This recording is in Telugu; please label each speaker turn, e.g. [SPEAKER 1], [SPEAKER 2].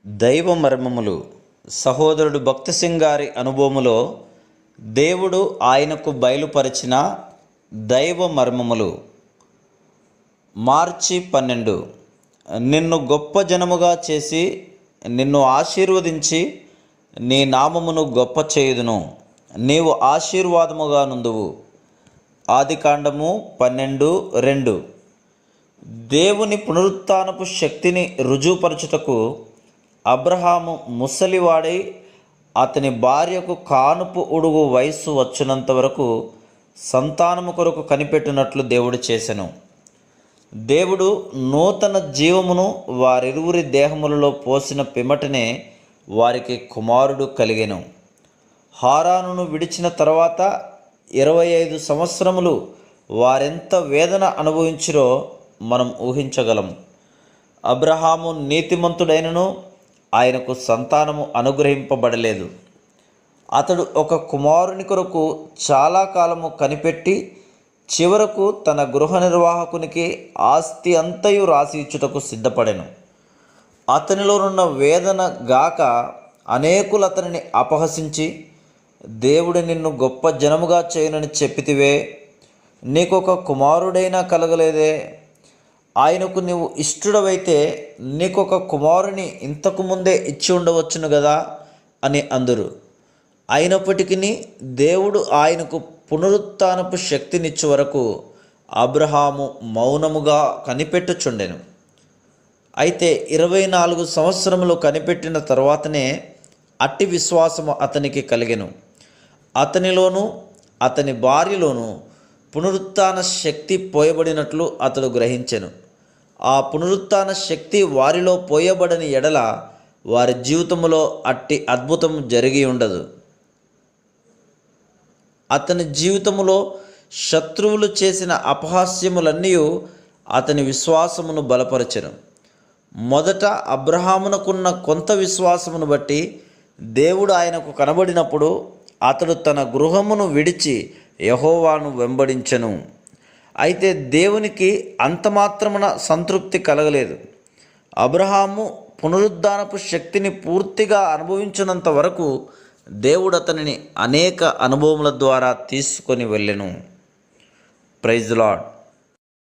[SPEAKER 1] దైవ మర్మములు. సహోదరుడు భక్తి సింగ్ గారి అనుభవములో దేవుడు ఆయనకు బయలుపరిచిన దైవ మర్మములు. మార్చి 12. నిన్ను గొప్ప జనముగా చేసి నిన్ను ఆశీర్వదించి నీ నామమును గొప్ప చేయుదును, నీవు ఆశీర్వాదముగా నుందువు. ఆదికాండము 12:2. దేవుని పునరుత్థానపు శక్తిని రుజువుపరచుటకు అబ్రహాము ముసలివాడై అతని భార్యకు కానుపు ఉడుగు వయస్సు వచ్చినంత వరకు సంతానము కొరకు కనిపెట్టినట్లు దేవుడు చేసెను. దేవుడు నూతన జీవమును వారిరువురి దేహములలో పోసిన పిమ్మటనే వారికి కుమారుడు కలిగెను. హారానును విడిచిన తర్వాత 25 సంవత్సరములు వారెంత వేదన అనుభవించిరో మనం ఊహించగలం. అబ్రహాము నీతిమంతుడైనను ఆయనకు సంతానము అనుగ్రహింపబడలేదు. అతడు ఒక కుమారుని కొరకు చాలా కాలము కనిపెట్టి చివరకు తన గృహ నిర్వాహకునికి ఆస్తి అంతయు రాసి ఇచ్చుటకు సిద్ధపడెను. అతనిలోనున్న వేదన గాక అనేకులు అతనిని అపహసించి, దేవుడు నిన్ను గొప్ప జనముగా చేయునని చెప్పితివే, నీకొక కుమారుడైనా కలగలేదే, ఆయనకు నీవు ఇష్టడవైతే నీకొక కుమారుని ఇంతకు ముందే ఇచ్చి ఉండవచ్చును కదా అని అందురు. అయినప్పటికీ దేవుడు ఆయనకు పునరుత్థానపు శక్తినిచ్చు వరకు అబ్రహాము మౌనముగా కనిపెట్టుచుండెను. అయితే 24 సంవత్సరములు కనిపెట్టిన తర్వాతనే అట్టి విశ్వాసము అతనికి కలిగెను. అతనిలోను అతని భార్యలోను పునరుత్థాన శక్తి పోయబడినట్లు అతడు గ్రహించెను. ఆ పునరుత్థాన శక్తి వారిలో పోయబడని ఎడల వారి జీవితంలో అట్టి అద్భుతం జరిగి ఉండదు. అతని జీవితంలో శత్రువులు చేసిన అపహాస్యములన్నీ అతని విశ్వాసమును బలపరచెను. మొదట అబ్రహామునకున్న కొంత విశ్వాసమును బట్టి దేవుడు ఆయనకు కనబడినప్పుడు అతడు తన గృహమును విడిచి యెహోవాను వెంబడించెను. అయితే దేవునికి అంతమాత్రమున సంతృప్తి కలగలేదు. అబ్రహాము పునరుద్ధానపు శక్తిని పూర్తిగా అనుభవించినంత వరకు దేవుడు అతనిని అనేక అనుభవముల ద్వారా తీసుకొని వెళ్ళెను. Praise the lord.